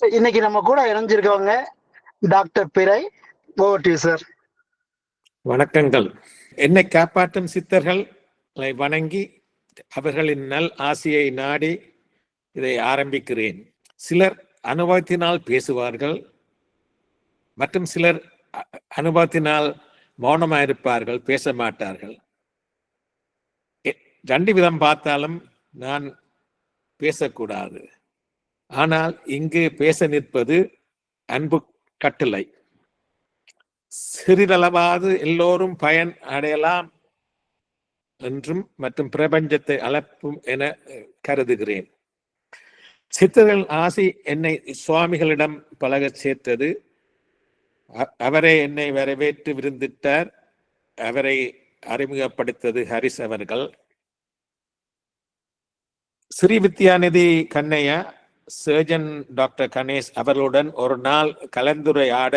இன்னைக்கு நம்ம கூட இணைஞ்சிருக்கவங்க டாக்டர் பிறை. Over to sir. வணக்கங்கள். என்னை காப்பாற்றும் சித்தர்களை வணங்கி அவர்களின் நல் ஆசையை நாடி இதை ஆரம்பிக்கிறேன். சிலர் அனுபவத்தினால் பேசுவார்கள், மற்றும் சிலர் அனுபவத்தினால் மௌனமாயிருப்பார்கள், பேச மாட்டார்கள். ரெண்டு விதம் பார்த்தாலும் நான் பேசக்கூடாது. ஆனால் இங்கு பேச நிற்பது அன்பு கட்டளை. சிறிதளவாவது எல்லோரும் பயன் அடையலாம் என்றும் மற்றும் பிரபஞ்சத்தை அளப்பும் என கருதுகிறேன். சித்தர்கள் ஆசி என்னை சுவாமிகளிடம் பழக சேர்த்தது. அவரே என்னை வரவேற்று விருந்திட்டார். அவரை அறிமுகப்படுத்தது ஹரிஸ் அவர்கள். ஸ்ரீ வித்யாநிதி கண்ணையா, சர்ஜன் டாக்டர் கணேஷ் அவர்களுடன் ஒரு நாள் கலந்துரையாட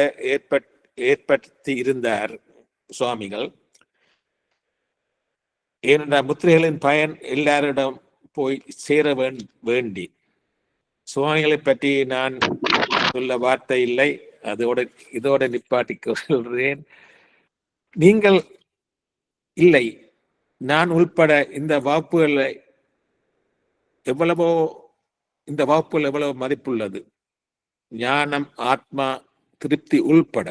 ஏற்படுத்தி இருந்தார் சுவாமிகள். ஏனென்றால் முத்திரைகளின் பயன் எல்லாரிடம் போய் சேர வேண்டி. சுவாமிகளை பற்றி நான் சொல்ல வார்த்தை இல்லை, இதோட நிப்பாட்டிக் கொள்கிறேன். நீங்கள் இல்லை, நான் உள்பட இந்த வகுப்புகள் எவ்வளவு மதிப்புள்ளது. ஞானம், ஆத்மா திருப்தி உள்பட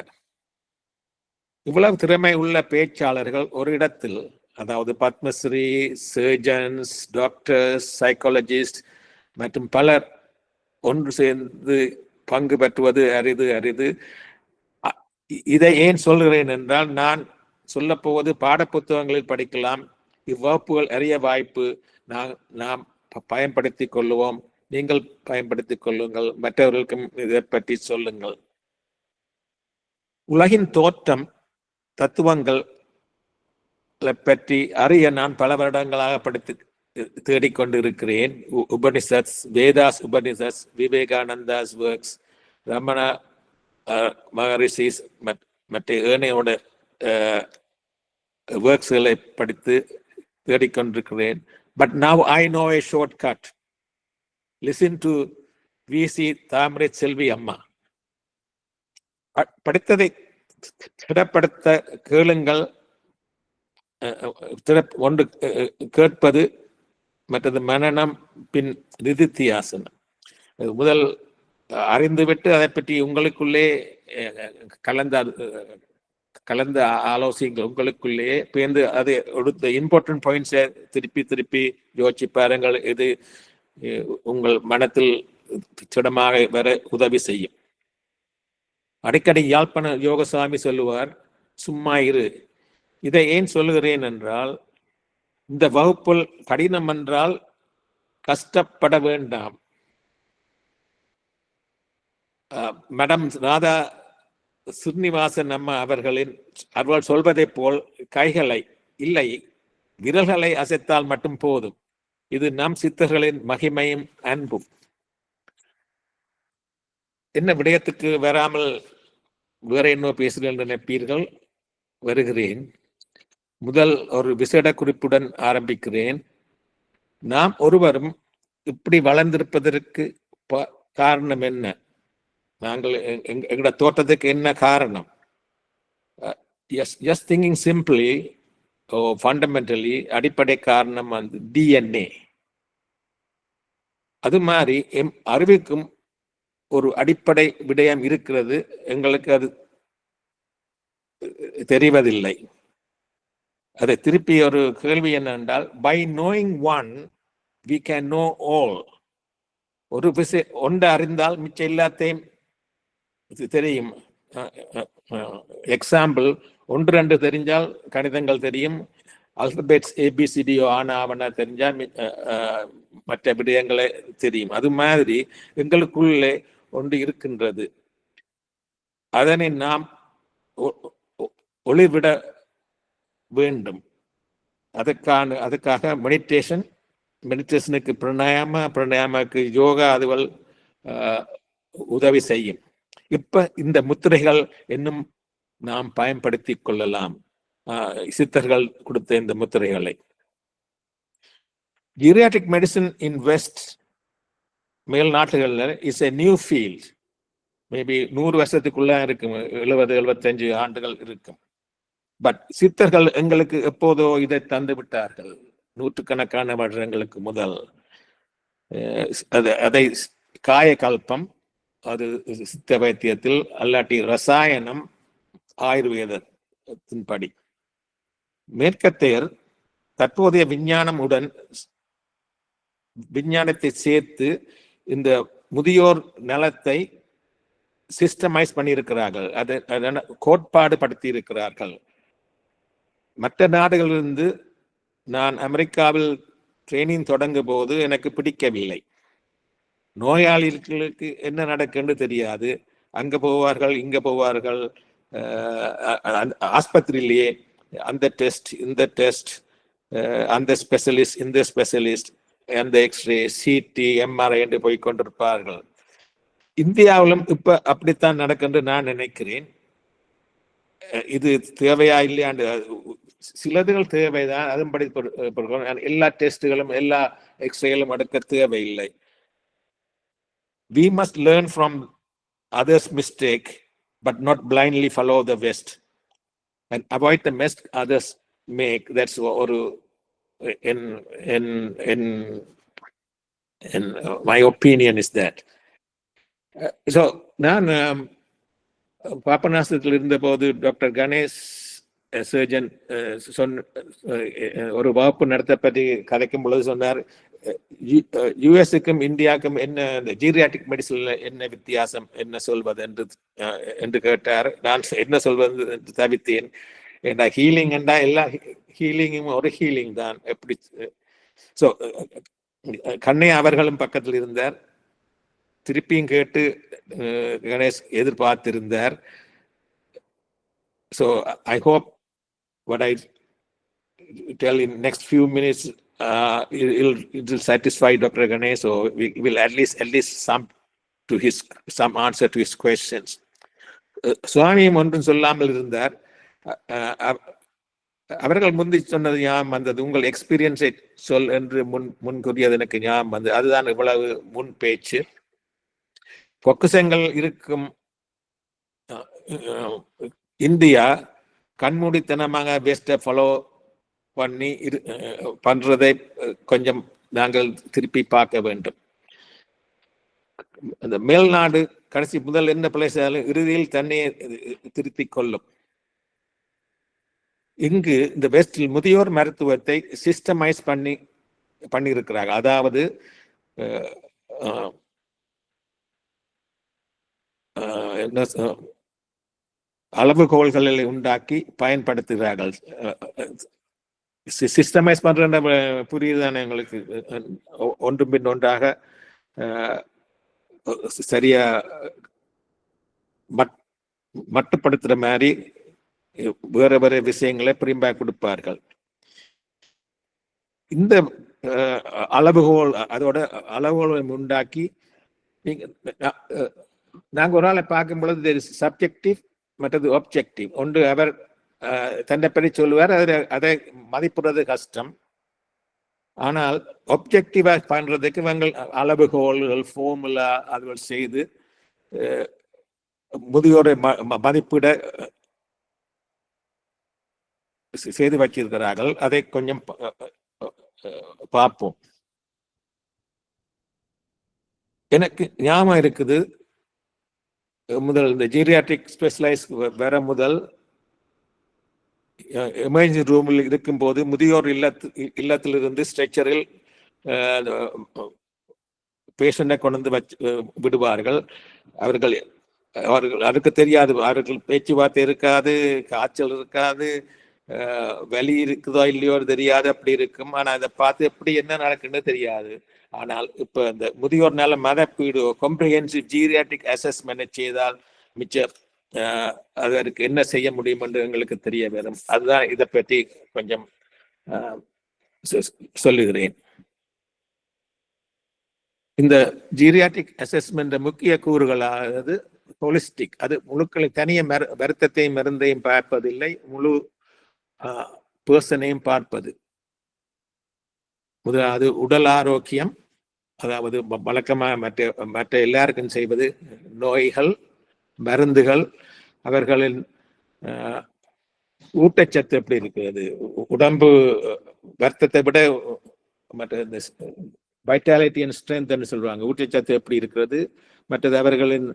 இவ்வளவு திறமை உள்ள பேச்சாளர்கள் ஒரு இடத்தில், அதாவது பத்மஸ்ரீ, சர்ஜன்ஸ், டாக்டர்ஸ், சைக்காலஜிஸ்ட் மற்றும் பலர் ஒன்று சேர்ந்து பங்கு பெற்றுவது அரிது. இதை ஏன் சொல்கிறேன் என்றால், நான் சொல்ல போவது பாடப்புத்தகங்களில் படிக்கலாம். இவ்வகுப்புகள் அறிய வாய்ப்பு. நாம் பயன்படுத்திக் கொள்ளுவோம். நீங்கள் பயன்படுத்திக் கொள்ளுங்கள். மற்றவர்களுக்கும் இதை பற்றி சொல்லுங்கள். உலகின் தோற்றம், தத்துவங்கள் பற்றி அறிய நான் பல வருடங்களாக தேடிக்கொண்டு இருக்கிறேன். உபனிஷத்ஸ், வேதாஸ் உபனிஷத்ஸ், விவேகானந்தாஸ் ஒர்க்ஸ், ரமண மகரிஷிஸ் மற்ற ஏனையோட ஒர்க்ஸ்களை படித்து தேடிக்கொண்டிருக்கிறேன். But now I know a shortcut. Listen to VC Thamarai Selvi அம்மா. படித்ததை திடப்படுத்த கேளுங்கள். ஒன்று கேட்பது, மற்றது மனனம், பின் நிதித்தியாசனம். முதல் அறிந்துவிட்டு அதை பற்றி உங்களுக்குள்ளே கலந்து ஆலோசிங்கள். உங்களுக்குள்ளே பேர்ந்து அது எடுத்த இம்பார்ட்டன்ட் பாயிண்ட்ஸை திருப்பி யோசிச்சு பாருங்கள். இது உங்கள் மனத்தில் திடமாக வர உதவி செய்யும். அடிக்கடி யாழ்ப்பாண யோகசாமி சொல்லுவார், சும்மா இரு. இதை ஏன் சொல்லுகிறேன் என்றால், இந்த வகுப்புள் கடினம் என்றால் கஷ்டப்பட வேண்டாம். மேடம் ராதா ஸ்ரீனிவாசன் அம்மா அவர்கள் சொல்வதை போல் கைகளை இல்லை, விரல்களை அசைத்தால் மட்டும் போதும். இது நம் சித்தர்களின் மகிமையும் அன்பும். என்ன விடயத்துக்கு வராமல் வேற என்ன பேசுகிறேன் நினைப்பீர்கள். வருகிறேன். முதல் ஒரு விசேட குறிப்புடன் ஆரம்பிக்கிறேன். நாம் ஒருவரும் இப்படி வளர்ந்திருப்பதற்கு காரணம் என்ன? நாங்கள் எங்களோட தோற்றத்துக்கு என்ன காரணம்? just thinking simply, fundamentally, அடிப்படை காரணம் வந்து DNA. அது மாதிரி அறிவுக்கும் ஒரு அடிப்படை விடயம் இருக்கிறது. எங்களுக்கு அது தெரிவதில்லை. அதை திருப்பி ஒரு கேள்வி என்னென்றால், by knowing one we can know all. ஒரு ஒன்றை அறிந்தால் மிச்சம் எல்லாத்தையும் தெரியும். எக்ஸாம்பிள், 1-2 தெரிஞ்சால் கணிதங்கள் தெரியும். அல்பபெட்ஸ் ABCD ஆவண தெரிஞ்சால் மற்ற விடயங்களை தெரியும். அது மாதிரி எங்களுக்குள்ளே ஒன்று இருக்கின்றது. அதனை நாம் ஒளிவிட வேண்டும். அதுக்காக மெடிடேஷனுக்கு பிராணாயாமக்கு யோகா அதுவல் உதவி செய்யும். இப்ப இந்த முத்திரைகள் இன்னும் நாம் பயன்படுத்திக் கொள்ளலாம். சித்தர்கள் கொடுத்த இந்த முத்திரைகளை. ஜீரியாட்ரிக் மெடிசன் இன் வெஸ்ட், மேல் நாட்டுகளில் is a new field. Maybe 100 வருஷத்துக்குள்ள இருக்கும், 70-75 ஆண்டுகள் இருக்கும். பட் சித்தர்கள் எங்களுக்கு எப்போதோ இதை தந்து விட்டார்கள், நூற்றுக்கணக்கான வருடங்களுக்கு முதல். அதை காயகல்பம், அது சித்த வைத்தியத்தில், அல்லாட்டி ரசாயனம் ஆயுர்வேதத்தின்படி. மேற்கத்தையர் தற்போதைய விஞ்ஞானத்தை சேர்த்து இந்த முதியோர் நலத்தை சிஸ்டமைஸ் பண்ணியிருக்கிறார்கள், அதை கோட்பாடு படுத்தி இருக்கிறார்கள். மற்ற நாடுகளிலிருந்து நான் அமெரிக்காவில் ட்ரைனிங் தொடங்கும் போது எனக்கு பிடிக்கவில்லை. நோயாளிகளுக்கு என்ன நடக்குன்னு தெரியாது, அங்க போவார்கள் இங்க போவார்கள், ஆஸ்பத்திரியிலேயே அந்த டெஸ்ட் இந்த டெஸ்ட், அந்த ஸ்பெஷலிஸ்ட் இந்த ஸ்பெஷலிஸ்ட், அந்த எக்ஸ்ரே சிடி எம்ஆர்ஐ என்று போய் கொண்டிருப்பார்கள். இந்தியாவிலும் இப்ப அப்படித்தான் நடக்குன்னு நான் நினைக்கிறேன். இது தேவையா இல்லையாண்டு, சிலதுகள் தேவைதான், அதன்படி எல்லா டெஸ்டுகளும் எல்லா எக்ஸ்ரேகளும் எடுக்க தேவையில்லை. We must learn from others' mistake, but not blindly follow the West and avoid the mess others make. That's or in my opinion is that. So நான் பாபநாசத்தில் இருந்த போது டாக்டர் கணேஷ் சர்ஜன் ஒரு வகுப்பு நடத்த பற்றி கதைக்கும் பொழுது சொன்னார், யுஎஸ்க்கும் இந்தியாவுக்கும் என்ன ஜீரியாட்டிக் மெடிசன்ல என்ன வித்தியாசம், என்ன சொல்வது என்று கேட்டார். நான் என்ன சொல்வது என்று தவித்தேன். ஏன்னா ஹீலிங் என்றா எல்லா ஹீலிங்கும் ஒரு ஹீலிங் தான். எப்படி ஸோ கண்ணே அவர்களும் பக்கத்தில் இருந்தார், திருப்பியும் கேட்டு Ganesh எதிர்பார்த்திருந்தார். So I hope what I tell in next few minutes it will satisfy Dr. Ganesh, so we will at least some answer to his questions. சுவாமியும் ஒன்றும் சொல்லாமல் இருந்தார். அவர்கள் முந்தி சொன்னது ஞாபகம் வந்தது, உங்கள் எக்ஸ்பீரியன்ஸை சொல் என்று முன்கூறியது எனக்கு ஞாபகம் வந்தது. அதுதான் இவ்வளவு முன் பேச்சு. பொக்குசங்கள் இருக்கும் இந்தியா கண்மூடித்தனமாக பெஸ்ட்டை ஃபாலோ பண்றதை கொஞ்சம் நாங்கள் திருப்பி பார்க்க வேண்டும். அந்த மேல்நாடு கடைசி முதல் என்ன பிளேஸ் இறுதியில் தன்னையே திருத்திக் கொள்ளும். இங்கு இந்த வெஸ்டில் முதியோர் மருத்துவத்தை சிஸ்டமைஸ் பண்ணியிருக்கிறாங்க. அதாவது அளவுகோல்களை உண்டாக்கி பயன்படுத்துகிறார்கள். சிஸ்டமைஸ் பண்ற புரியுதானே எங்களுக்கு? ஒன்று பின் ஒன்றாக சரியா மட்டுப்படுத்துற மாதிரி வேற வேற விஷயங்களை பிரிம்பா கொடுப்பார்கள். இந்த அளவுகோல், அதோட அளவுகோலை உண்டாக்கி நாங்கள் ஒரு ஆளை பார்க்கும் பொழுது சப்ஜெக்டிவ் மற்றது ஆப்ஜெக்டிவ். ஒன்று அவர் தன்னை பற்றி சொல்லுவார், அதை மதிப்புறது கஷ்டம். ஆனால் ஆப்ஜெக்டிவா பண்றதுக்கு இவங்கள் அளவுகோல்கள் ஃபார்முலா அதுகள் செய்து முதியோரை மதிப்பிட செய்து வச்சிருக்கிறார்கள். அதை கொஞ்சம் பார்ப்போம். எனக்கு ஞாபகம் இருக்குது, முதல் இந்த ஜீரியாட்ரிக் ஸ்பெஷலைஸ் வர முதல் எமர்ஜென்சி ரூமில் இருக்கும்போது முதியோர் இல்லத்திலிருந்து ஸ்ட்ரெச்சரில் பேஷண்டை கொண்டு வச்சு விடுவார்கள். அவர்கள் அதுக்கு தெரியாது, அவர்கள் பேச்சுவார்த்தை இருக்காது, காய்ச்சல் இருக்காது, வலி இருக்குதோ இல்லையோ தெரியாது, அப்படி இருக்கும். ஆனால் அதை பார்த்து எப்படி என்ன நடக்குன்னு தெரியாது. ஆனால் இப்போ இந்த முதியோர்னால மதிப்பீடு காம்ப்ரிஹென்சிவ் ஜீரியாட்ரிக் அசஸ்மெண்ட் செய்தால் மிச்சம் அதற்கு என்ன செய்ய முடியும் என்று எங்களுக்கு தெரிய வரும். அதுதான் இதை பற்றி கொஞ்சம் சொல்லுகிறேன். இந்த ஜீரியாட்ரிக் அசஸ்மெண்ட் முக்கிய கூறுகளானது ஹோலிஸ்டிக். அது முழுக்களை தனிய வருத்தத்தையும் மருந்தையும் பார்ப்பதில்லை, முழு பர்சனையும் பார்ப்பது. முதலாவது உடல் ஆரோக்கியம், அதாவது வழக்கமாக மற்ற எல்லாருக்கும் செய்வது நோய்கள் மருந்துகள், அவர்களின் ஊட்டச்சத்து எப்படி இருக்கிறது, உடம்பு வருத்தத்தை விட மற்ற வைட்டாலிட்டி அண்ட் ஸ்ட்ரென்த் சொல்றாங்க, ஊட்டச்சத்து எப்படி இருக்கிறது, மற்றது அவர்களின்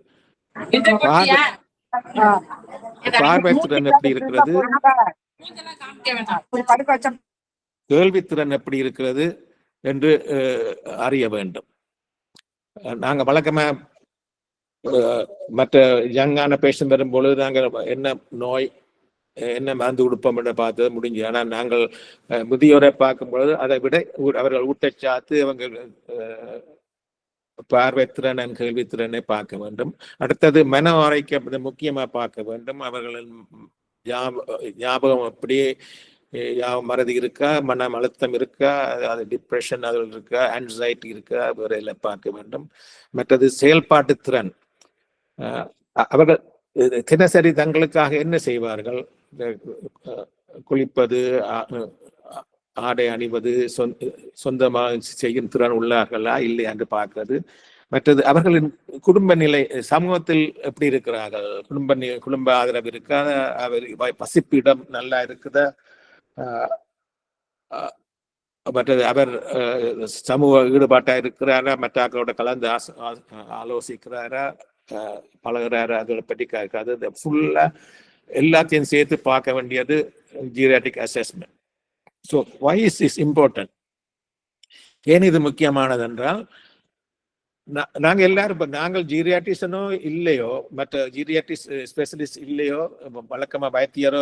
பார்வைத்திறன் எப்படி இருக்கிறது, கேள்வித்திறன் எப்படி இருக்கிறது என்று அறிய வேண்டும். நாங்க வழக்கமா மற்ற யங்கான பேஷண்ட் வரும்பொழுது நாங்கள் என்ன நோய் என்ன மருந்து கொடுப்போம் என்று பார்த்தது முடிஞ்சு. ஆனால் நாங்கள் முதியோரை பார்க்கும் பொழுது அதை விட அவர்கள் ஊட்டச்சாத்து, அவங்க பார்வைத்திறன் கேள்வித்திறனை பார்க்க வேண்டும். அடுத்தது மன ஆரோக்கியம் முக்கியமா பார்க்க வேண்டும். அவர்களின் ஞாபகம் அப்படியே மறதி இருக்கா, மன அழுத்தம் இருக்கா, அது டிப்ரெஷன் அதில் இருக்கா, ஆன்சைட்டி இருக்கா, வேற பார்க்க வேண்டும். மற்றது செயல்பாட்டு திறன், அவர்கள் தினசரி தங்களுக்காக என்ன செய்வார்கள், குளிப்பது, ஆடை அணிவது, சொந்தமாக செய்யும் திறன் உள்ளார்களா இல்லையா என்று பார்க்கிறது. மற்றது அவர்களின் குடும்ப நிலை, சமூகத்தில் எப்படி இருக்கிறார்கள், குடும்ப ஆதரவு இருக்கா, அவர் பசிப்பிடம் நல்லா இருக்குதா, மற்றது அவர் சமூக ஈடுபாட்டா இருக்கிறாரா, மற்றாக்களோட கலந்து ஆலோசிக்கிறாரா, பழகிறாரா, அதை பற்றி கேட்காது. ஃபுல்லா எல்லாத்தையும் சேர்த்து பார்க்க வேண்டியது geriatric assessment. So why is is important? ஏன் இது முக்கியமானது என்றால், நாங்கள் எல்லாரும் இப்போ நாங்கள் ஜீரியாட்ரிசனோ இல்லையோ, மற்ற ஜீரியாட்ரிஸ் ஸ்பெஷலிஸ்ட் இல்லையோ, வழக்கமாக வைத்தியரோ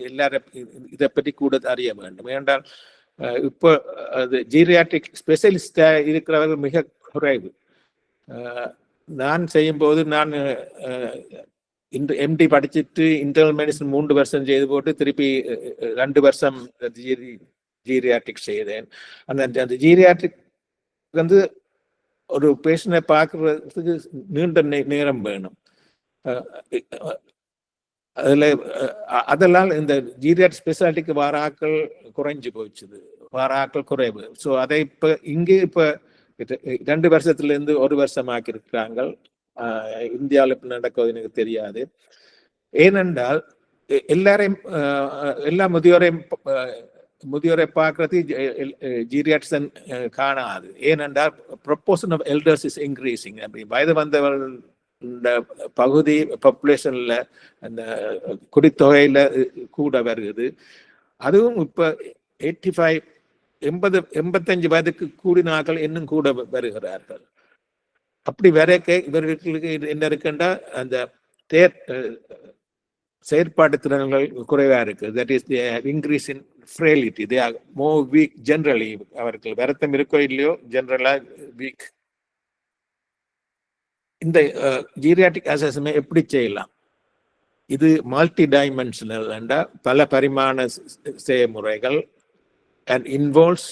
எல்லாரும் இதை பற்றி கூட அறிய வேண்டும். ஏனென்றால் இப்போ அது ஜீரியாட்ரிக் ஸ்பெஷலிஸ்டா இருக்கிறவர்கள் மிக குறைவு. நான் செய்யும்போது நான் எம்டி படிச்சுட்டு இன்டர்னல் மெடிசன் 3 வருஷம் செய்து போட்டு திருப்பி 2 வருஷம் ஜீரியாட்ரிக் செய்தேன். அந்த ஜீரியாட்ரிக் வந்து ஒரு பேஷண்டை பார்க்கறதுக்கு நீண்ட நேரம் வேணும். அதெல்லாம் இந்த ஜீரியாட்ரிக் ஸ்பெஷாலிட்டிக்கு வாராக்கள் குறைஞ்சு போச்சுது, வாராக்கள் குறைவு. ஸோ அதை இப்போ இங்கே இப்போ 2 வருஷத்துல 1 வருஷம் ஆக்கியிருக்கிறாங்க. இந்தியாவில் இப்ப நடக்குது எனக்கு தெரியாது. ஏனென்றால் எல்லாரையும் எல்லா முதியோரை பார்க்கறது ஜீரியாட்ரிசன் காணாது. ஏனென்றால் proportion of elders is increasing. அப்படி வயது வந்தவர்கள் பகுதி பாப்புலேஷன்ல அந்த குடித்தொகையில கூட வருகிறது. அதுவும் இப்ப 85 வயதுக்கு கூடினாக்கள் இன்னும் கூட வருகிறார்கள். அப்படி வரைக்க இவர்களுக்கு என்ன இருக்குன்னா அந்த செயற்பாட்டு திறன்கள் குறைவா இருக்கு. That is increase in frailty. They are more weak generally. அவர்கள் வருத்தம் இருக்கோ இல்லையோ, ஜெனரலா வீக். இந்த ஜீரியாட்ரிக் அசஸ்மெண்ட் எப்படி செய்யலாம்? இது மல்டி டைமென்ஷனல் என்ற பல பரிமாண செயல்முறைகள் and involves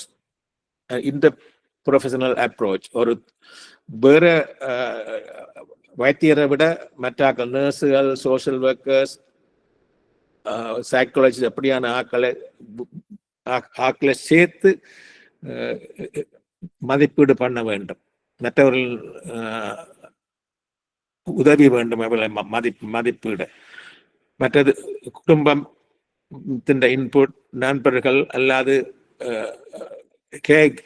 inter professional approach. ஒரு வேற வைத்தியரை விட மற்றாக்கள், நர்ஸுகள், சோஷியல் ஒர்க்கர்ஸ், சைக்காலஜி அப்படியான ஆக்களை சேர்த்து மதிப்பீடு பண்ண வேண்டும். மற்றவர்கள் உதவி வேண்டும் அவர்களை மதிப்பீடு. மற்றது குடும்பம் இன்புட், நண்பர்கள் அல்லாது கேக்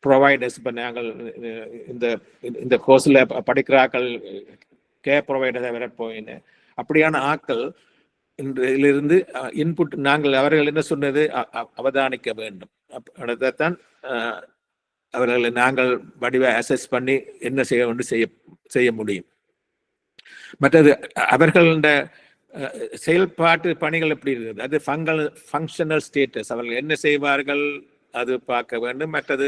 ப்ரொவைடர்ஸ். இப்போ நாங்கள் இந்த கோர்ஸில் படிக்கிறாக்கள் கேர் ப்ரொவைடர்ஸை வர போயின்னு அப்படியான ஆக்கள் இதிலிருந்து இன்புட் நாங்கள் அவர்கள் என்ன சொன்னது அவதானிக்க வேண்டும். அதைத்தான் அவர்களை நாங்கள் வடிவ அசஸ் பண்ணி என்ன செய்ய வேண்டும் செய்ய முடியும். மற்றது அவர்களோட செயல்பாட்டு பணிகள் எப்படி இருக்குது, அது ஃபங்க்ஷனல் ஸ்டேட்டஸ், அவர்கள் என்ன செய்வார்கள் அது பார்க்க வேண்டும். மற்றது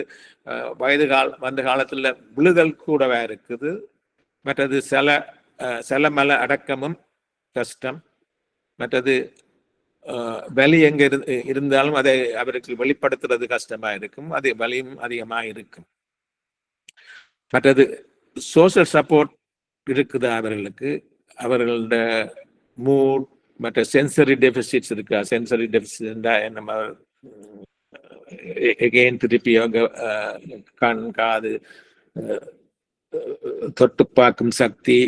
வந்த காலத்தில் விழுதல் கூடவா இருக்குது. மற்றது செலமல அடக்கமும் கஷ்டம். மற்றது வலி எங்க இருந்தாலும் அதை அவருக்கு வெளிப்படுத்துறது கஷ்டமா இருக்கும், அது வலியும் அதிகமாக இருக்கும். மற்றது சோஷியல் சப்போர்ட் இருக்குதா அவர்களுக்கு, அவர்களோட மூட், மற்ற சென்சரி டெபிசிட்ஸ் இருக்கா. சென்சரி டெபிசிட் நம்ம எகெயின் திருப்பி அவங்க கண், காது, தொட்டு பார்க்கும் சக்தி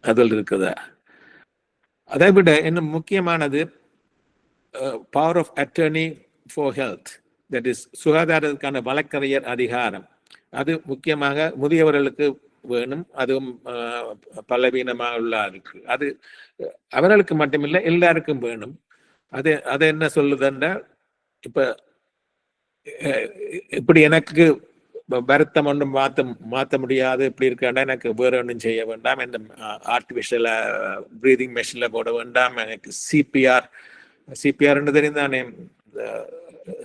அதில் இருக்குதா. அதை விட இன்னும் முக்கியமானது power of attorney for health, that is சுகாதாரத்துக்கான வழக்கறிஞர் அதிகாரம். அது முக்கியமாக முதியவர்களுக்கு வேணும், அதுவும் பலவீனமாக உள்ளாருக்கு. அது அவர்களுக்கு மட்டுமில்லை, எல்லாருக்கும் வேணும். அது என்ன சொல்லுதுன்னா, இப்ப இப்படி எனக்கு வருத்தம் ஒன்றும் மாற்ற முடியாது, இப்படி இருக்காண்டா எனக்கு வேற ஒன்றும் செய்ய வேண்டாம், இந்த ஆர்டிஃபிஷியல் ப்ரீதிங் மெஷினில் போட வேண்டாம், எனக்கு சிபிஆர்ன்னு தெரிந்தானே,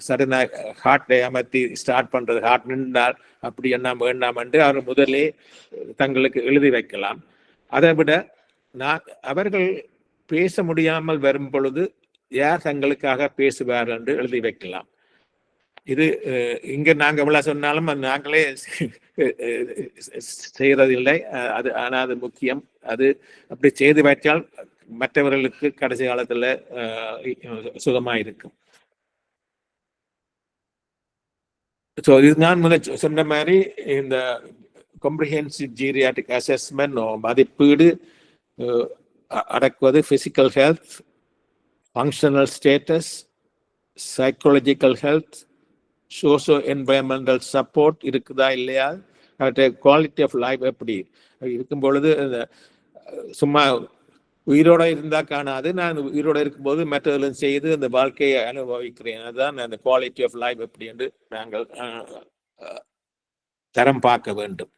சடனா ஹார்ட்டை அமர்த்தி ஸ்டார்ட் பண்றது, ஹார்ட் நின்றால் அப்படி என்ன வேண்டாம் என்று அவர் முதலே தங்களுக்கு எழுதி வைக்கலாம். அதை விட அவர்கள் பேச முடியாமல் வரும் பொழுது யார் தங்களுக்காக பேசுவார் என்று எழுதி வைக்கலாம். இது இங்க நாங்க எவ்வளவு சொன்னாலும் நாங்களே செய்யறதில்லை. ஆனா அது முக்கியம். அது அப்படி செய்து வைத்தால் மற்றவர்களுக்கு கடைசி காலத்துல சுகமாயிருக்கும். ஸோ இது நான் முதல் சொன்ன மாதிரி இந்த காம்ப்ரிஹென்சிவ் ஜீரியாட்ரிக் அசஸ்மெண்ட் மதிப்பீடு அடக்குவது physical health, functional status, psychological health, socio environmental support இருக்குதா இல்லையா, குவாலிட்டி ஆஃப் லைஃப் எப்படி இருக்கும் பொழுது, சும்மா உயிரோட இருந்தா காணாது, நான் உயிரோட இருக்கும்போது மற்றவர்களும் செய்து அந்த வாழ்க்கையை அனுபவிக்கிறேன், அதுதான் அந்த குவாலிட்டி ஆஃப் லைஃப் எப்படி என்று நாங்கள் தரம் பார்க்க வேண்டும்.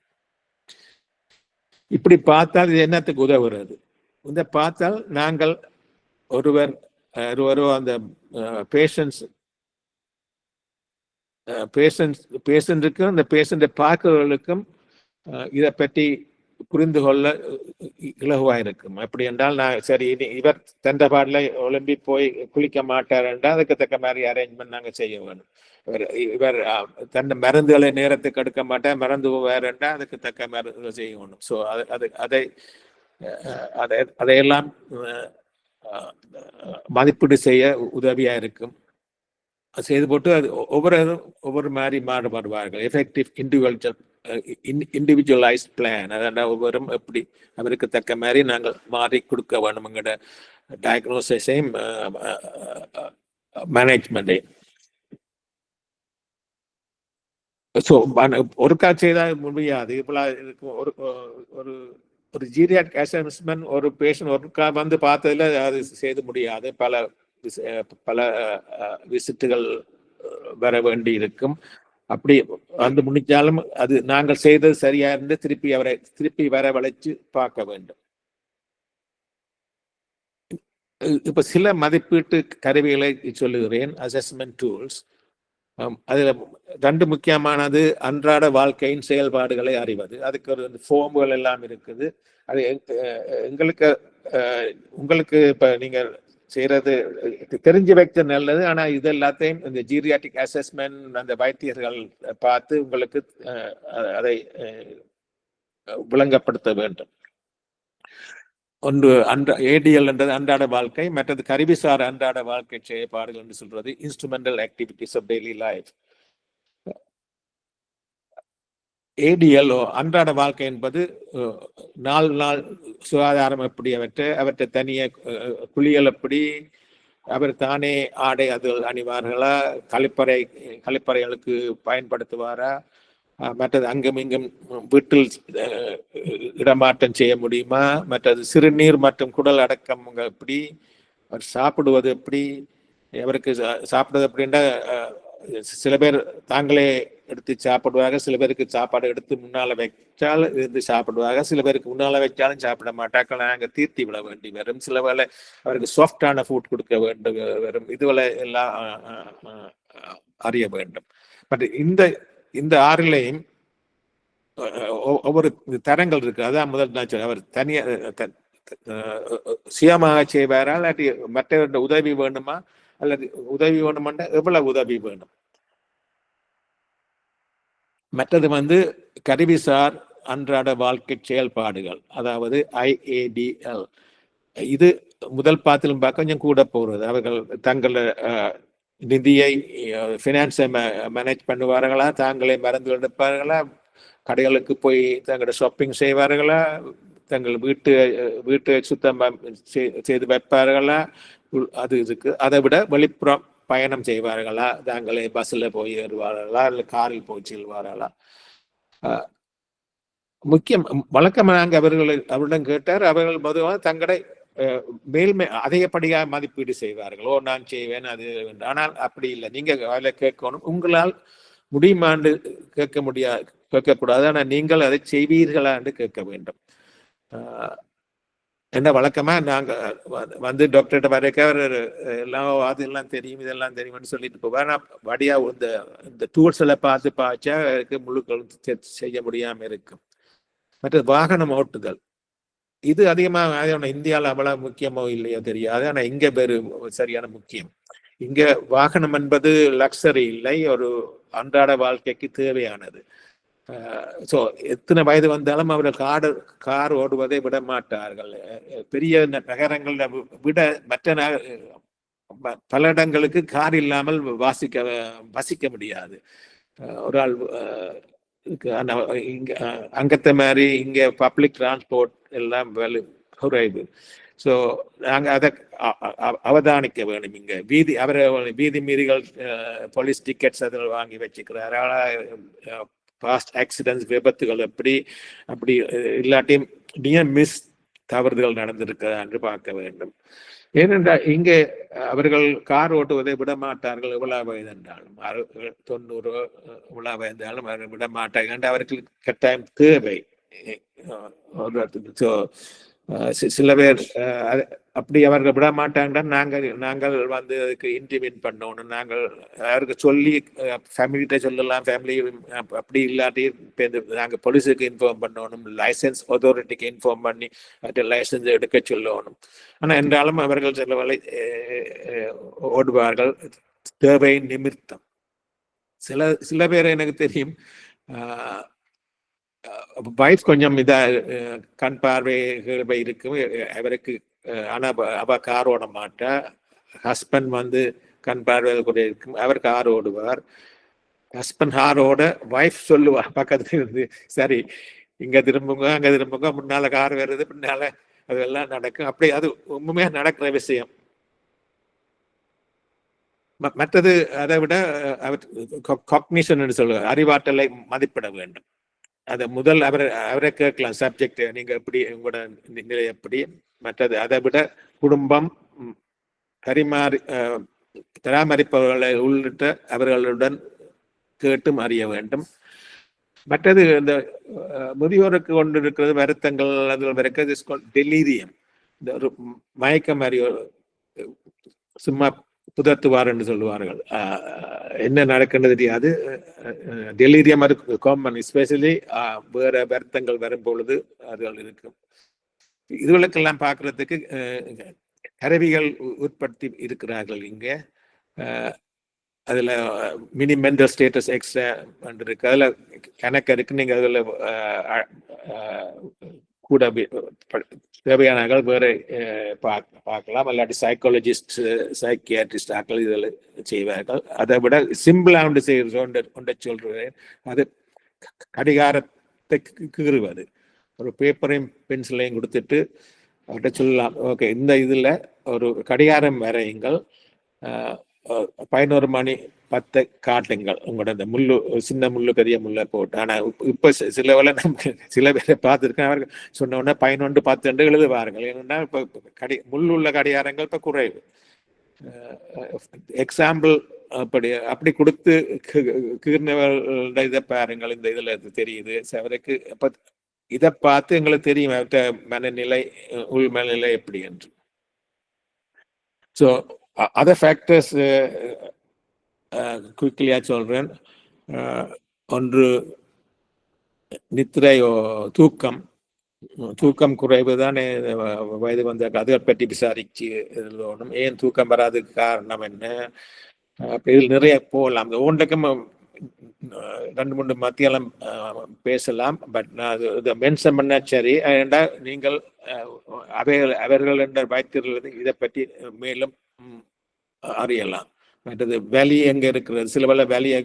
இப்படி பார்த்தால் இது என்னத்துக்கு உதவுறது? இந்த பார்த்தால் நாங்கள் ஒருவரோ அந்த பேஷண்ட்டுக்கும் அந்த பேஷண்ட்டை பார்க்கிறவர்களுக்கும் இதை பற்றி புரிந்து கொள்ள இலகுவாயிருக்கும். அப்படி என்றால் நான் சரி இவர் தண்டபாடில் ஒலிம்பி போய் குளிக்க மாட்டார் என்றால் அதுக்கு தக்க மாதிரி அரேஞ்ச்மெண்ட் நாங்கள் செய்ய வேணும். இவர் தன் மருந்துகளை நேரத்துக்கு எடுக்க மாட்டார், மறந்து போவார் என்றால் அதுக்கு தக்க மருந்து செய்யணும். ஸோ அதையெல்லாம் மதிப்பீடு செய்ய உதவியா இருக்கும். செய்து போட்டு அது ஒவ்வொரு மாதிரி மாறுபடுவார்கள். எஃபெக்டிவ் இண்டிவிஜுவலைஸ்ட் பிளான், அதான் ஒவ்வொரும் எப்படி அவருக்கு தக்க மாதிரி நாங்கள் மாறி கொடுக்க வேணும் எங்களோட டயக்னோசிஸையும் மேனேஜ்மெண்ட்டையும். ஸோ ஒருக்கா செய்தால் முடியாது. இப்போ ஒரு ஜீரியாட்ரிக் அசஸ்மெண்ட் ஒரு பேஷண்ட் ஒருக்கா வந்து பார்த்ததுல அது செய்து முடியாது. பல விசிட்டுகள் வர வேண்டி இருக்கும். அப்படி வந்து முடிஞ்சாலும் அது நாங்கள் செய்தது சரியா இருந்து திருப்பி வரவழைச்சு பார்க்க வேண்டும். இப்ப சில மதிப்பீட்டு கருவிகளை சொல்லுகிறேன், அசஸ்மெண்ட் டூல்ஸ். அதுல ரெண்டு முக்கியமானது அன்றாட வாழ்க்கையின் செயல்பாடுகளை அறிவது. அதுக்கு ஒரு ஃபார்ம்கள் எல்லாம் இருக்குது. அது உங்களுக்கு இப்ப நீங்க செய்யறது தெரிஞ்சு வைக்க நல்லது. ஆனா இது எல்லாத்தையும் இந்த ஜீரியாட்ரிக் அசஸ்மெண்ட் அந்த வைத்தியர்கள் பார்த்து உங்களுக்கு அதை விளங்கப்படுத்த வேண்டும். ஒன்று ஏடிஎல் என்றது அன்றாட வாழ்க்கை, மற்றது கருவிசார் அன்றாட வாழ்க்கை செயற்பாடுகள் என்று சொல்றது instrumental activities of daily life. ADL அன்றாட வாழ்க்கை என்பது நாள் சுகாதாரம் எப்படி, அவற்றை தனிய குளியல் எப்படி, அவர் தானே ஆடை அது அணிவார்களா, கழிப்பறைகளுக்கு பயன்படுத்துவாரா, மற்றது அங்கும் இங்கும் வீட்டில் இடமாற்றம் செய்ய முடியுமா, மற்றது சிறுநீர் மற்றும் குடல் அடக்கம் எப்படி, அவர் சாப்பிடுவது எப்படி, அவருக்கு சாப்பிடுவது எப்படின்னா சில பேர் தாங்களே எடுத்து சாப்பிடுவாங்க, சில பேருக்கு சாப்பாடு எடுத்து முன்னால வைச்சால் இருந்து சாப்பிடுவாங்க, சில பேருக்கு முன்னால வைச்சாலும் சாப்பிட மாட்டாக்கள், நாங்கள் தீர்த்தி விட வேண்டி வரும், சில வேளை அவருக்கு சாஃப்டான ஃபுட் கொடுக்க வேண்டும் வரும். இதுவரை எல்லாம் அறிய வேண்டும். பட் இந்த ஆறிலையும் ஒவ்வொரு தரங்கள் இருக்கு. அதான் முதல் நான் சொல்ல, அவர் தனியா சுயமாக செய்வாரா இல்லாட்டி மற்றவருடைய உதவி வேணுமா, அல்லது உதவி வேணுமெண்டா எவ்வளவு உதவி வேணும். மற்றது கருவிசார் அன்றாட வாழ்க்கை செயல்பாடுகள், அதாவது IADL. இது முதல் பாத்திலும் பார்க்க கொஞ்சம் கூட போறது. அவர்கள் தங்கள் நிதியை ஃபினான்ஸை மேனேஜ் பண்ணுவார்களா, தாங்களே மருந்து எடுப்பார்களா, கடைகளுக்கு போய் தங்களோட ஷாப்பிங் செய்வார்களா, தங்கள் வீட்டை சுத்தம் செய்து வைப்பார்களா, அது இருக்கு. அதை விட வெளிப்புறம் பயணம் செய்வார்களா, தாங்களே பஸ்ல போய் ஏறுவார்களா இல்லை காரில் போய் செல்வார்களா. முக்கியம் வழக்கமாக அவரிடம் கேட்டார். அவர்கள் பொதுவாக தங்களை மேல்மை அதிகப்படியாக மதிப்பீடு செய்வார்கள். நான் செய்வேன் அது. ஆனால் அப்படி இல்லை, நீங்க அதில் கேட்கணும். உங்களால் முடியுமாண்டு கேட்கக்கூடாது. ஆனால் நீங்கள் அதை செய்வீர்களா என்று கேட்க வேண்டும். என்ன வழக்கமா நாங்க வந்து டாக்டர்கிட்ட வரைக்க எல்லாம் அதெல்லாம் தெரியும் இதெல்லாம் தெரியும்னு சொல்லிட்டு போவேன். வடியா இந்த டூல்ஸ் எல்லாம் பார்த்தா முழுக்கள் செய்ய முடியாம இருக்கும். மற்ற வாகனம் ஓட்டுதல் இது அதிகமாக இந்தியாவில் அவ்வளவு முக்கியமோ இல்லையோ தெரியாது. ஆனா இங்க பேரு சரியான முக்கியம். இங்க வாகனம் என்பது லக்ஸரி இல்லை, ஒரு அன்றாட வாழ்க்கைக்கு தேவையானது. ஸோ எத்தனை வயது வந்தாலும் அவர்கள் கார் ஓடுவதை விட மாட்டார்கள். பெரிய நகரங்களை விட மற்ற பல இடங்களுக்கு கார் இல்லாமல் வசிக்க முடியாது. ஒரு ஆள் இங்க அங்கத்த மாதிரி இங்க பப்ளிக் டிரான்ஸ்போர்ட் எல்லாம் குறைவு. ஸோ நாங்கள் அதை அவதானிக்க வேணும். இங்க வீதி மீறிகள் போலீஸ் டிக்கெட்ஸ் அதில் வாங்கி வச்சுக்கிறார். பாஸ்ட் ஆக்சிடென்ட்ஸ் விபத்துகள் அப்படி இல்லாட்டியும் நியர் மிஸ் தவறுதல் நடந்திருக்கிறதா என்று பார்க்க வேண்டும். ஏனென்றால் இங்கே அவர்கள் கார் ஓட்டுவதை விட மாட்டார்கள். எவ்வளவு வயது என்றாலும் 90 எவ்வளவு வயதாலும் அவர்கள் விட மாட்டார்கள் என்று அவர்கள் கட்டாயம் தேவை. சில பேர் அப்படி அவர்கள் விட மாட்டாங்க. நாங்கள் வந்து அதுக்கு இன்டிமேட் பண்ணணும். நாங்கள் அவருக்கு சொல்லி ஃபேமிலிகிட்ட சொல்லலாம். ஃபேமிலி அப்படி இல்லாட்டி நாங்கள் போலீஸுக்கு இன்ஃபார்ம் பண்ணணும், லைசன்ஸ் அத்தாரிட்டிக்கு இன்ஃபார்ம் பண்ணி லைசன்ஸ் எடுக்க சொல்லணும். ஆனால் என்றாலும் அவர்கள் சில வேலை ஓடுவார்கள் தேவை நிமித்தம். சில பேர் எனக்கு தெரியும் வைஃப் கொஞ்சம் கண் பார்வை இருக்கும் அவருக்கு. ஆனா அவ கார் ஓட மாட்டா. ஹஸ்பண்ட் வந்து கண் பார்வை கூட இருக்கும், அவர் கார் ஓடுவார். ஹஸ்பண்ட் கார் ஓட வைஃப் சொல்லுவா பக்கத்துல இருந்து, சரி இங்க திரும்புங்க அங்க திரும்புங்க, முன்னால கார் வருது பின்னால, அதெல்லாம் நடக்கும். அப்படி அது உண்மையா நடக்கிற விஷயம். மற்றது அதை விட காக்னிஷன் சொல்லுவார், அறிவாற்றலை மதிப்பிட வேண்டும். அதை முதல் அவரை கேட்கலாம், சப்ஜெக்ட் நீங்க எப்படி உங்களோட நிலை எப்படி. மற்றது அதை விட குடும்பம் பராமரிப்பவர்களை உள்ளிட்ட அவர்களுடன் கேட்டும் அறிய வேண்டும். மற்றது இந்த முதியோருக்கு கொண்டு இருக்கிறது வருத்தங்கள், அதில் வரைக்கும் டெலீரியம், இந்த ஒரு மயக்க மாதிரி சும்மா புதத்துவார் என்று சொல்லுவார்கள். என்ன நடக்கின்றது தெரியாது. டெலீரியம் காமன், எஸ்பெஷலி வேற வருத்தங்கள் வரும் பொழுது அதுகள் இருக்கும். இதுகளுக்கெல்லாம் பார்க்கறதுக்கு கருவிகள் உற்பத்தி இருக்கிறார்கள் இங்கே. அதுல மினி மென்டல் ஸ்டேட்டஸ் எக்ஸ்ட்ரா இருக்கு, அதுல கணக்கு இருக்கு. நீங்க அதுல கூட தேவையான வேற பார்க்கலாம். இல்லாட்டி சைக்காலஜிஸ்ட் சைக்கியாட்ரிஸ்ட் ஆக்கள் இதில் செய்வார்கள். அதை விட சிம்பிளா ஒன்று செய்யறது ஒன்றை சொல்றேன், அது கடிகாரத்தை கீறுவது. ஒரு பேப்பரையும் பென்சிலையும் கொடுத்துட்டு அவர்கிட்ட சொல்லலாம், ஓகே இந்த இதுல ஒரு கடிகாரம் வரையுங்கள், 11 மணி 10 காட்டுங்கள், உங்களோட இந்த முள்ளு சின்ன முள்ளு பெரிய முள்ள போட்டு. ஆனா இப்ப சில வேலை நம்ம சில பேரை பார்த்துருக்கேன், அவர்கள் சொன்ன உடனே 11 10 எழுதுவார்கள். ஏன்னா இப்ப முள்ளுள்ள கடிகாரங்கள் இப்ப குறைவு. எக்ஸாம்பிள் அப்படி கொடுத்து கீர்னவர்கள இதை பாருங்கள், இந்த இதுல தெரியுது அவருக்கு. அப்ப இதை பார்த்து எங்களுக்கு தெரியும் அவர்கிட்ட மனநிலை உள் மனநிலை எப்படி என்று. ஸோ அதர் ஃபேக்டர்ஸ் குயிக்லியா சொல்றேன். ஒன்று நித்திரையோ தூக்கம் குறைவு தானே வயது வந்த அதை பற்றி விசாரிச்சு எழுதணும். ஏன் தூக்கம் வராதுக்கு காரணம் என்ன? இதில் நிறைய போகலாம். ஒன்றுக்கும் 2-3 மத்தியாலம் பேசலாம். பட் நான் இதை மென்ஷன் பண்ண சரி. ஏண்டா நீங்கள் அவர்கள் என்ற வைத்தியர்கள் இதை பற்றி மேலும் அறியலாம். மற்றது வேலி எங்க இருக்கிறது, சில வேலை வேலையை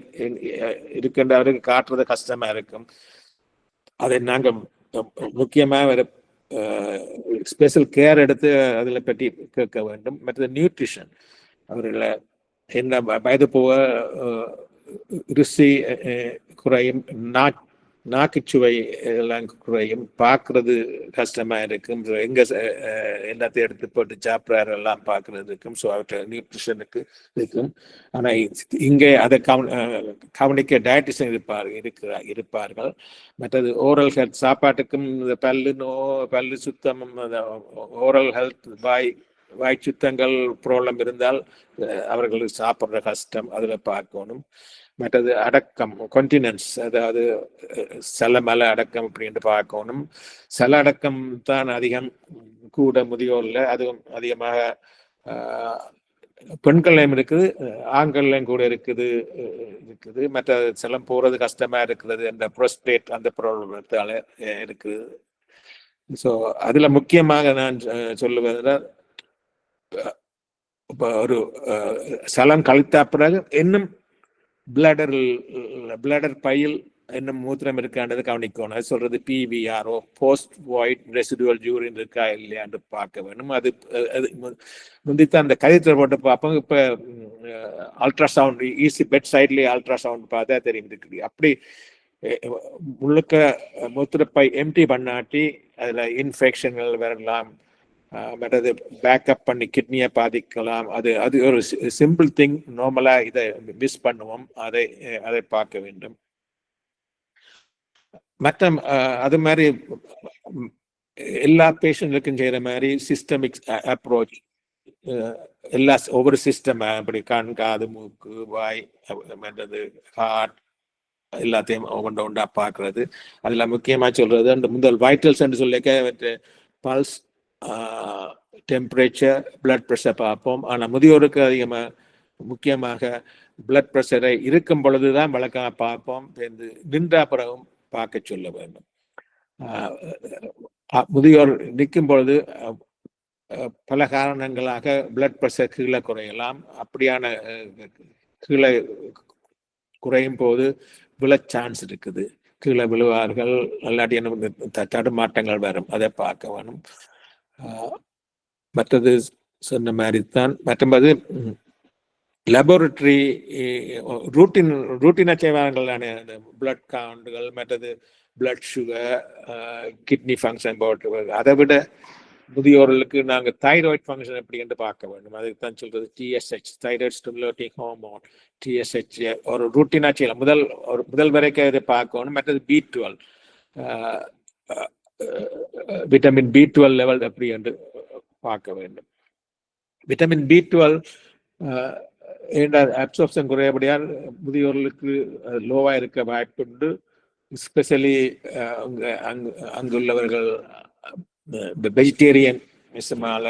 இருக்கின்றவருக்கு காட்டுறது கஷ்டமா இருக்கும். அதை நாங்கள் முக்கியமாக ஸ்பெஷல் கேர் எடுத்து அதில் பற்றி கேட்க வேண்டும். மற்றது நியூட்ரிஷன், அவர்களை என்ன வயது போக ருசி குறையும், நாக்குச்சுவை எல்லாம் குறையும், பார்க்கறது கஷ்டமா இருக்கும், எங்க எல்லாத்தையும் எடுத்து போட்டு சாப்பிட்றாரு எல்லாம் பார்க்கறது இருக்கும். ஸோ அவற்றை நியூட்ரிஷனுக்கு இருக்கும். ஆனா இங்கே அதை கவனிக்க டயட்டிஷியன் இருப்பார்கள். மற்றது ஓரல் ஹெல்த், சாப்பாட்டுக்கும் இந்த பல்லு சுத்தம், ஓரல் ஹெல்த், வாய் சுத்தங்கள் ப்ராப்ளம் இருந்தால் அவர்களுக்கு சாப்பிட்ற கஷ்டம், அதில் பார்க்கணும். மற்றது அடக்கம், கொன்டினன்ஸ், அதாவது சலமல அடக்கம் அப்படின்னு பார்க்கணும். சல அடக்கம் தான் அதிகம் கூட முதியோர்ல, அதுவும் அதிகமாக பெண்கள்லையும் இருக்குது, ஆண்கள்லையும் கூட இருக்குது. மற்ற செல்லம் போறது கஷ்டமா இருக்கிறது, அந்த ப்ரோஸ்டேட் அந்த ப்ராப்ளத்தால இருக்குது. ஸோ அதுல முக்கியமாக நான் சொல்லுவதுனா, இப்போ ஒரு சலம் கழித்தா பிறகு இன்னும் பிளடர் பையில் இன்னும் மூத்திரம் இருக்கான்றது கவனிக்கணும். அது சொல்றது PVRO, post void residual urine இருக்கா இல்லையான்னு பார்க்க வேணும். அது முந்தித்தான் அந்த கதித்தில் போட்டு பார்ப்போம். இப்போ அல்ட்ராசவுண்ட், ஈஸி பெட் சைட்லேயே அல்ட்ராசவுண்ட் பார்த்தா தெரிஞ்சுக்குது. அப்படி முழுக்க மூத்திரப்பை எம்டி பண்ணாட்டி அதில் இன்ஃபெக்ஷன்கள் வரலாம், மற்றது பேக்கப் பண்ணி கிட்னியை பாதிக்கலாம். அது ஒரு சிம்பிள் திங். நார்மலா இதை மிஸ் பண்ணுவோம், அதை பார்க்க வேண்டும். மற்ற அது மாதிரி எல்லா பேஷண்ட்களுக்கும் செய்யற மாதிரி சிஸ்டமிக் அப்ரோச், ஒவ்வொரு சிஸ்டம், அப்படி கண், காது, மூக்கு, வாய், மற்றது ஹார்ட் எல்லாத்தையும் ஒன்றா பார்க்கறது. அதில் முக்கியமாக சொல்றது அந்த முதல் வைட்டல்ஸ் என்று சொல்லிக்க பல்ஸ், டெம்பரேச்சர், பிளட் ப்ரெஷர் பார்ப்போம். ஆனால் முதியோருக்கு அதிகமாக முக்கியமாக பிளட் ப்ரெஷரை இருக்கும் பொழுதுதான் வழக்கமாக பார்ப்போம். நின்றா பிறகும் பார்க்க சொல்ல வேண்டும். முதியோர் நிற்கும் பொழுது பல காரணங்களாக பிளட் ப்ரெஷர் கீழே குறையலாம். அப்படியான கீழே குறையும் போது விழ சான்ஸ் இருக்குது, கீழே விழுவார்கள், இல்லாட்டி என்ன தடுமாட்டங்கள் வரும், அதை பார்க்க வேணும். மற்றது சொன்ன மாதிரி தான். மற்றது லெபோரட்டரி ரூட்டினா செய்வார்கள் தானே, பிளட் கவுண்டுகள், மற்றது பிளட் சுகர், கிட்னி ஃபங்க்ஷன் போட்டு. அதை விட முதியோர்களுக்கு நாங்கள் தைராய்டு ஃபங்க்ஷன் எப்படி என்று பார்க்க வேண்டும். அதுக்கு தான் சொல்றது TSH, thyroid stimulating hormone, TSH ஒரு ரூட்டினா செய்யலாம். முதல் வரைக்கும் இதை பார்க்கணும். மற்றது B12, விட்டமின் B12 லெவல் எப்படி என்று பார்க்க வேண்டும். விட்டமின் B12 அப்சார்ப்ஷன் குறையபடியால் முதியோர்களுக்கு லோவா இருக்க வாய்ப்புண்டு. எஸ்பெஷலி அங்குள்ளவர்கள் வெஜிடேரியன் மிசமால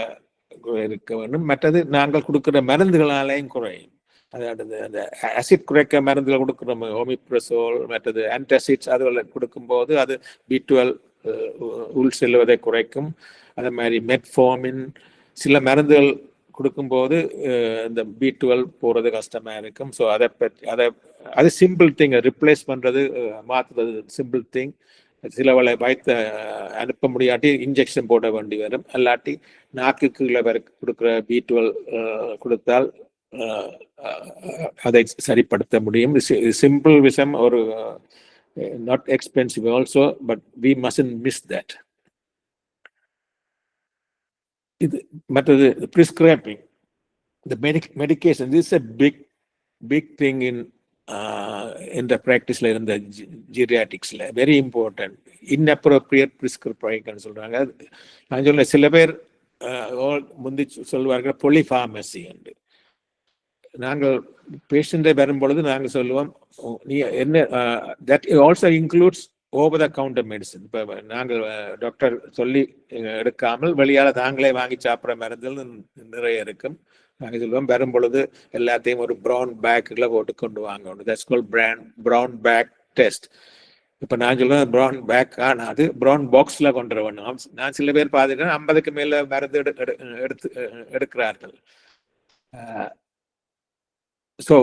இருக்க வேண்டும். மற்றது நாங்கள் கொடுக்குற மருந்துகளாலையும் குறையும். அதாவது அந்த ஆசிட் குறைக்க மருந்துகள் கொடுக்குறோம், ஓமிப்ரசோல், மற்றது ஆன்டாசிட்ஸ், அதுகளை கொடுக்கும்போது அது B12 உள் செல்வதை குறைக்கும். அதே மாதிரி மெட்ஃபார்மின் சில மருந்துகள் கொடுக்கும்போது இந்த B12 போகிறது கஷ்டமாக இருக்கும். ஸோ அது சிம்பிள் திங், ரிப்ளேஸ் பண்ணுறது, மாற்றுறது சிம்பிள் திங். சிலவளை வைத்த அனுப்ப முடியாட்டி இன்ஜெக்ஷன் போட வேண்டி வரும். அல்லாட்டி நாக்குக்குள்ள கொடுக்குற B12 கொடுத்தால் அதை சரிப்படுத்த முடியும். சிம்பிள் விஷயம், ஒரு not expensive also, but we mustn't miss that. இது மற்றது பிரிஸ்கிரைபிங் the medication. This is a big thing in the practice la in the geriatrics la, very important. Inappropriate prescribing சொல்றாங்க. நான் சொல்ல சில பேர் முந்தி சொல்வார்கள் polypharmacy என்று. நாங்கள் பேஷண்டை வரும்பொழுது நாங்கள் சொல்லுவோம், நீ என்ன, that also includes over the counter medicine. இப்போ நாங்கள் டாக்டர் சொல்லி எடுக்காமல் வெளியால் தாங்களே வாங்கி சாப்பிட்ற மருந்துகள் நிறைய இருக்கும். நாங்கள் சொல்லுவோம், வரும் பொழுது எல்லாத்தையும் ஒரு ப்ரௌன் பேக்கில் போட்டு கொண்டு வாங்க. That's called brown bag test. இப்போ நான் சொல்லுவேன் ப்ரௌன் பேக், ஆனால் அது ப்ரௌன் பாக்ஸில் கொண்டு வரணும். நான் சில பேர் பார்த்துக்கிறேன் 50க்கு மேலே மருந்து எடுக்கிறார்கள். ஸோ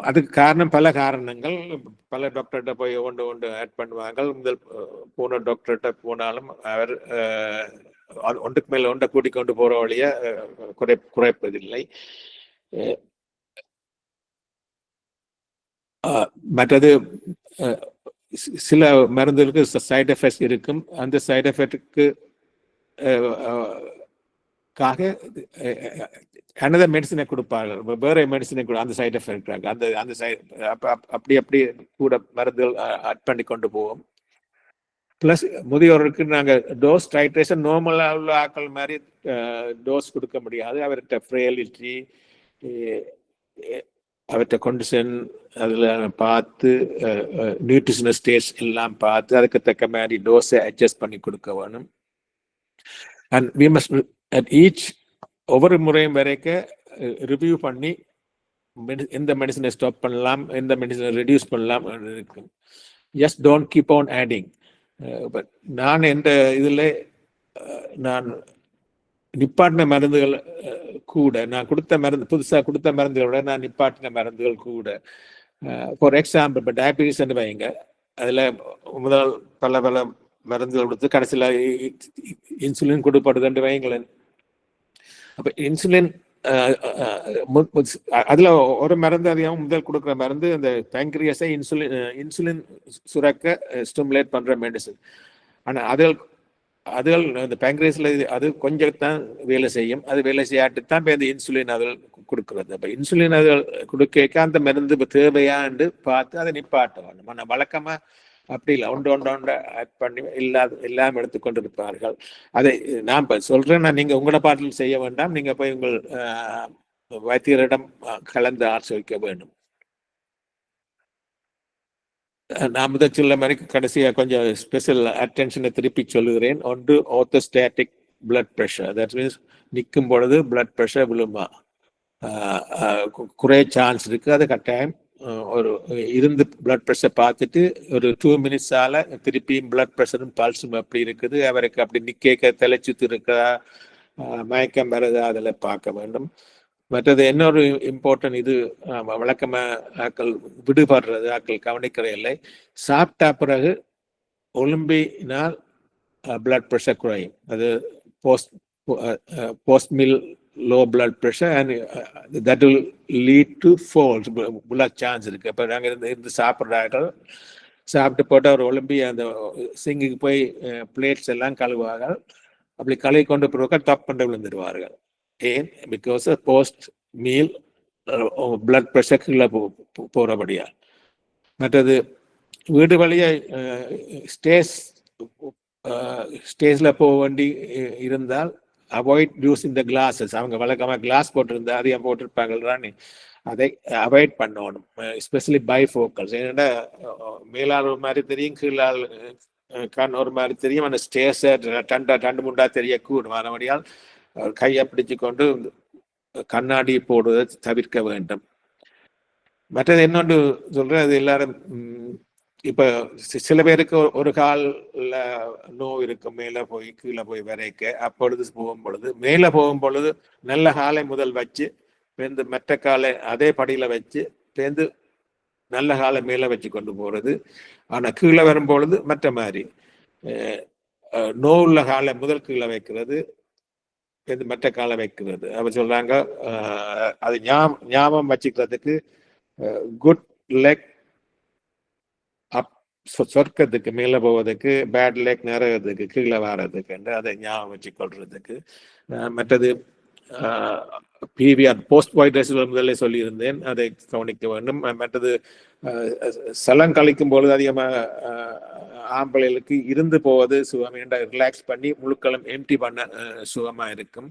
அதுக்கு காரணம் பல காரணங்கள். பல டாக்டர்கிட்ட போய் ஒன்று ஆட் பண்ணுவாங்க. முதல் போன டாக்டர்கிட்ட போனாலும் அவர் ஒன்றுக்கு மேல ஒன்றை கூட்டிக் கொண்டு போற வழிய குறைப்பதில்லை. மற்றது சில மருந்துகளுக்கு சைடு எஃபெக்ட்ஸ் இருக்கும். அந்த சைடு எஃபெக்டுக்கு அனதர் மெடிசனை கொடுப்பார்கள், வேற மெடிசனை அந்த சைடு எஃபெக்ட் அந்த அப்படி கூட மருந்துகள் ஆட் பண்ணி கொண்டு போவோம். பிளஸ் முதியோருக்கு நாங்கள் டோஸ் டைட்ரேஷன் நார்மலாக உள்ள ஆக்கள் மாதிரி டோஸ் கொடுக்க முடியாது. அவர்கிட்ட ஃப்ரேலிட்டி, அவர்கிட்ட கண்டிஷன் அதில் பார்த்து நியூட்ரிஷனல் ஸ்டேட்ஸ் எல்லாம் பார்த்து அதுக்கு தக்க மாதிரி டோஸை அட்ஜஸ்ட் பண்ணி கொடுக்க வேணும். And we must at each ஒவ்வொரு முறையும் வரைக்கும் ரிவ்யூ பண்ணி எந்த மெடிசனை ஸ்டாப் பண்ணலாம், எந்த மெடிசனை ரெடியூஸ் பண்ணலாம் இருக்கும். Just don't keep on adding. But நான் எந்த இதில் நான் நிப்பாட்டின மருந்துகள் கூட, நான் கொடுத்த மருந்து புதுசாக கொடுத்த மருந்துகளோட நான் நிப்பாட்டின மருந்துகள் கூட. ஃபார் எக்ஸாம்பிள், இப்போ டயபிட்டிஸ் வைங்க, அதில் முதல் பல மருந்துகள் கொடுத்து கடைசியில் இன்சுலின் கொடுப்படுதுன்னு வைங்களேன். அப்போ இன்சுலின் அதில் ஒரு மருந்து அதிகம் முதல் கொடுக்குற மருந்து அந்த பேங்க்ரியஸை இன்சுலின் சுரக்க ஸ்டிமுலேட் பண்ணுற மெடிசன். ஆனால் அதுகள் அந்த பேங்க்ரியஸில் அது கொஞ்சம் தான் வேலை செய்யும். அது வேலை செய்யாட்டு தான் இப்போ இந்த இன்சுலின் அதில் கொடுக்குறது. அப்போ இன்சுலின் அதில் கொடுக்க அந்த மருந்து இப்போ தேவையான்னு பார்த்து அதை நிப்பாட்டுவாங்க. ஆனால் வழக்கமாக அப்படி இல்லை, ஒன்று ஆட் பண்ணி எல்லாம் எடுத்துக்கொண்டு இருப்பார்கள். அதை நான் இப்போ சொல்கிறேன், நீங்கள் உங்களோட பாட்டில் செய்ய வேண்டாம், நீங்கள் போய் உங்கள் வைத்தியரிடம் கலந்து ஆலோசிக்க வேண்டும். நான் முதல் சொல்ல மாதிரி கடைசியாக கொஞ்சம் ஸ்பெஷல் அட்டென்ஷனை திருப்பி சொல்லுகிறேன். ஒன்று orthostatic blood pressure. That means நிற்கும் பொழுது பிளட் ப்ரெஷர் விழுமா, குறைய சான்ஸ் இருக்குது. அது கட்டாயம் ஒரு இருந்து பிளட் ப்ரெஷர் பார்த்துட்டு ஒரு 2 மினிட்ஸால திருப்பியும் பிளட் ப்ரெஷரும் பல்ஸும் அப்படி இருக்குது, அவருக்கு அப்படி நிற்க தலைச்சுத்து இருக்கா, மயக்கம் வருதா, அதில் பார்க்க வேண்டும். மற்றது இன்னொரு இம்பார்ட்டன்ட், இது வழக்கமாக ஆக்கள் விடுபடுறது, ஆக்கள் கவனிக்கிற இல்லை. சாப்பிட்டா பிறகு ஒலிம்பினால் பிளட் ப்ரெஷர் குறையும். அது post meal low blood pressure and that will lead to falls, blood chance இருக்கு. அப்போ நாங்கள் இருந்து சாப்பிட்டு போட்டு அவர் ஒலிம்பி அந்த சிங்குக்கு போய் பிளேட்ஸ் எல்லாம் கழுவாங்க. அப்படி கழுவி கொண்டு போக டப் பண்ண விழுந்துடுவார்கள். ஏன்? Because post meal blood pressure கீழே போகிறபடியா. மற்றது வீடு வழியாக ஸ்டேஜில் போக வேண்டி இருந்தால் அவாய்ட் யூஸிங் த கிளாஸஸ். அவங்க வழக்கமாக கிளாஸ் போட்டிருந்தா அதையும் போட்டிருப்பாங்கள்றான்னு அதை அவாய்ட் பண்ணணும். எஸ்பெஷலி பைஃபோக்கல்ஸ். ஏன்னா மேலால் ஒரு மாதிரி தெரியும், கீழால் கண் ஒரு மாதிரி தெரியும். அந்த ஸ்டேஸை டண்டு முண்டா தெரியக்கூடும். மறுபடியால் கையை பிடிச்சு கொண்டு கண்ணாடி போடுவதை தவிர்க்க வேண்டும். மற்றது என்னொன்று சொல்கிறேன், அது எல்லாரும் இப்போ சில பேருக்கு ஒரு காலில் நோவு இருக்கும், மேலே போய் கீழே போய் வரைக்க. அப்பொழுது மேலே போகும் பொழுது நல்ல காலை முதல் வச்சு பேருந்து மற்ற காலை அதே படியில் வச்சு பேருந்து நல்ல காலை மேலே வச்சு கொண்டு போகிறது. ஆனால் கீழே வரும்பொழுது மற்ற மாதிரி நோவுள்ள காலை முதல் கீழே வைக்கிறது, பேருந்து மற்ற காலை வைக்கிறது. அப்போ சொல்கிறாங்க, அது ஞாபகம் வச்சுக்கிறதுக்கு குட் லெக் அப் சொர்க்கத்துக்கு மேலே போவதுக்கு, பேட் லெக் நிறையறதுக்கு கீழே வர்றதுக்கு என்று அதை ஞாபகம் வச்சு கொள்றதுக்கு. மற்றது பிவிஆர் போஸ்ட் வைட் முதலே சொல்லியிருந்தேன், அதை கவனிக்க வேண்டும். மற்றது சலம் கழிக்கும் பொழுது அதிகமாக ஆம்பளைகளுக்கு இருந்து போவது சுகம், ரிலாக்ஸ் பண்ணி முழுக்களும் எம்டி பண்ண சுகமாக இருக்கும்.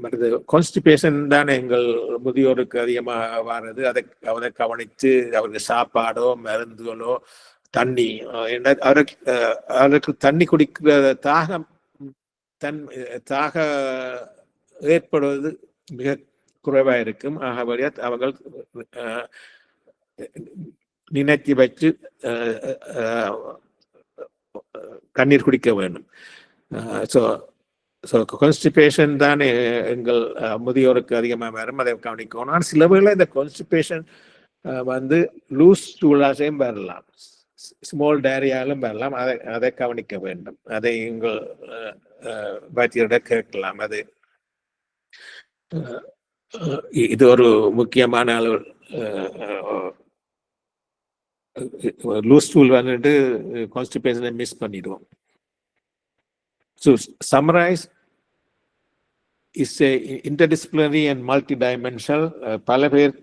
மற்றது கான்ஸ்டிபேஷன் தானே எங்கள் முதியோருக்கு அதிகமாக வர்றது. அதை கவனித்து அவருக்கு சாப்பாடோ மருந்துகளோ தண்ணி, அவருக்கு தண்ணி குடிக்கிற தாக ஏற்படுவது மிக குறைவாக இருக்கும். ஆகவே அவர்கள் நினைத்து வச்சு தண்ணீர் குடிக்க வேண்டும். ஸோ ஸோ கான்ஸ்டிபேஷன் தான் எங்கள் முதியோருக்கு அதிகமாக வரும், அதை கவனிக்கணும். ஆனால் சில வேளை இந்த கான்ஸ்டிபேஷன் வந்து லூஸ் ஸ்டூலாசையும் வரலாம், ஸ்மால் டயரியாலும் வரலாம். அதை கவனிக்க வேண்டும். அதை எங்கள் வைத்தியரிட கேட்கலாம். அது இது ஒரு முக்கியமான அளவு. லூஸ் ஸ்டூல் வந்துட்டு கான்ஸ்டிபேஷனை மிஸ் பண்ணிடுவோம். So summarize is a interdisciplinary and multidimensional. பல பேர்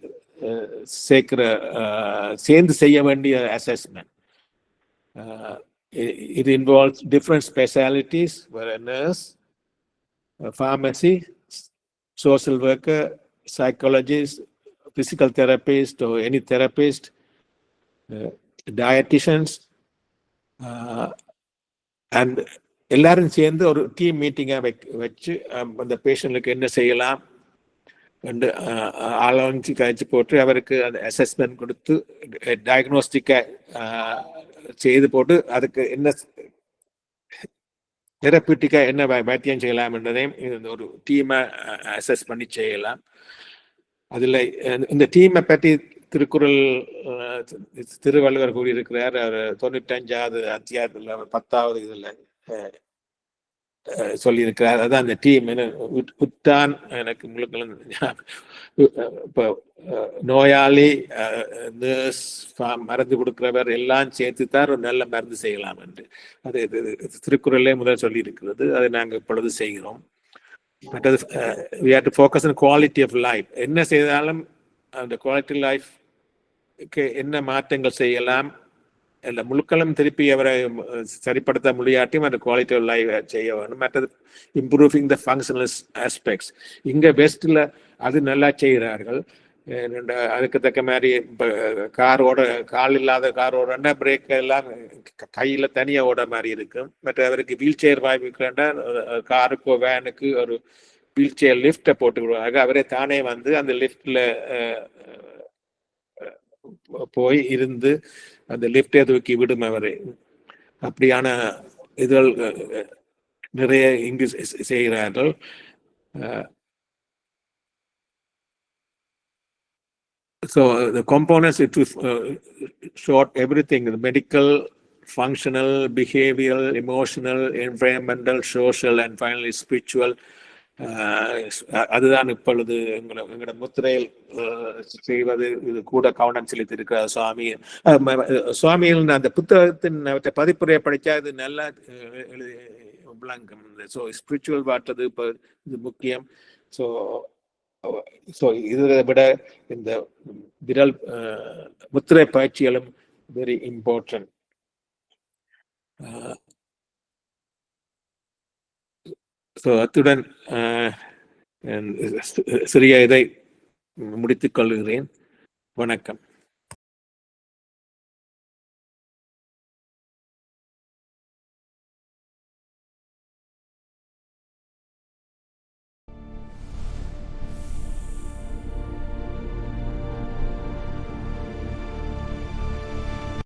சேர்ந்து செய்ய வேண்டிய assessment. It involves different specialities, where a nurse, a pharmacy, social worker, psychologist, physical therapist or any therapist, dietitians, and எல்லாரும் சேர்ந்து ஒரு டீம் மீட்டிங்காக வச்சு அந்த பேஷண்ட்டுக்கு என்ன செய்யலாம் என்று ஆலோசி கழிச்சு போட்டு அவருக்கு அந்த அசஸ்மெண்ட் கொடுத்து டயக்னோஸ்டிக்கை செய்து போட்டு அதுக்கு என்ன தெரப்பியூட்டிக்காக என்ன வைத்தியம் செய்யலாம் என்றதையும் ஒரு டீமை அசஸ் பண்ணி செய்யலாம். அதில் இந்த டீமை பற்றி திருக்குறள் திருவள்ளுவர் கூறியிருக்கிறார். அவர் 95வது அத்தியாயத்தில் 10வது இதில் சொல்லியிருக்கிறார். அதான் அந்த டீம் உத்தான். எனக்கு முழுக்க இப்போ நோயாளி, நர்ஸ், மருந்து கொடுக்கிறவர் எல்லாம் சேர்த்து தான் ஒரு நல்ல மருந்து செய்யலாம் என்று அது திருக்குறளே முதல் சொல்லி இருக்கிறது. அதை நாங்கள் இப்பொழுது செய்கிறோம். மற்றது we have to focus on quality of life. என்ன செய்தாலும் அந்த குவாலிட்டி லைஃப்க்கு என்ன மாற்றங்கள் செய்யலாம், இல்லை முழுக்களும் திருப்பி அவரை சரிப்படுத்த முடியாட்டியும் அந்த குவாலிட்டி ஆஃப் லைஃப் செய்ய வேணும். மற்றது இம்ப்ரூவிங் த ஃபங்க்ஷனல் ஆஸ்பெக்ட்ஸ். இங்கே பெஸ்ட்டில் அது நல்லா செய்கிறார்கள். அதுக்கு தக்க மாதிரி இப்போ கால் இல்லாத கார் ஓடனா பிரேக் எல்லாம் கையில் தனியாக ஓட மாதிரி இருக்கும். மற்ற அவருக்கு வீல் சேர் வாய்ப்புக்குன்னா காருக்கோ வேனுக்கு ஒரு வீல் சேர் லிஃப்டை போட்டுக்கிடுவாங்க. அவரே தானே வந்து அந்த லிஃப்டில் போய் இருந்து அந்த லிஃப்டை தூக்கி விடும் அவரை. அப்படியான இதுகள் நிறைய இங்கு செய்கிறார்கள். So the components to short everything: the medical, functional, behavioral, emotional, environmental, social, and finally spiritual. அதுதான் இப்பொழுது எங்களோட முத்திரையில் செய்வது. இது கூட கவனம் செலுத்தியிருக்கிறார் சுவாமியில். அந்த புத்தகத்தின் பதிப்புரையை படித்தா இது நல்லா விளங்கும். ஸோ ஸ்பிரிச்சுவல் வாட்டது இப்போ இது முக்கியம். ஸோ இதை விட இந்த விரல் முத்திரை பயிற்சிகளும் வெரி இம்பார்ட்டன்ட். ஸோ அத்துடன் சிறிய இதை முடித்துக் கொள்கிறேன். வணக்கம்.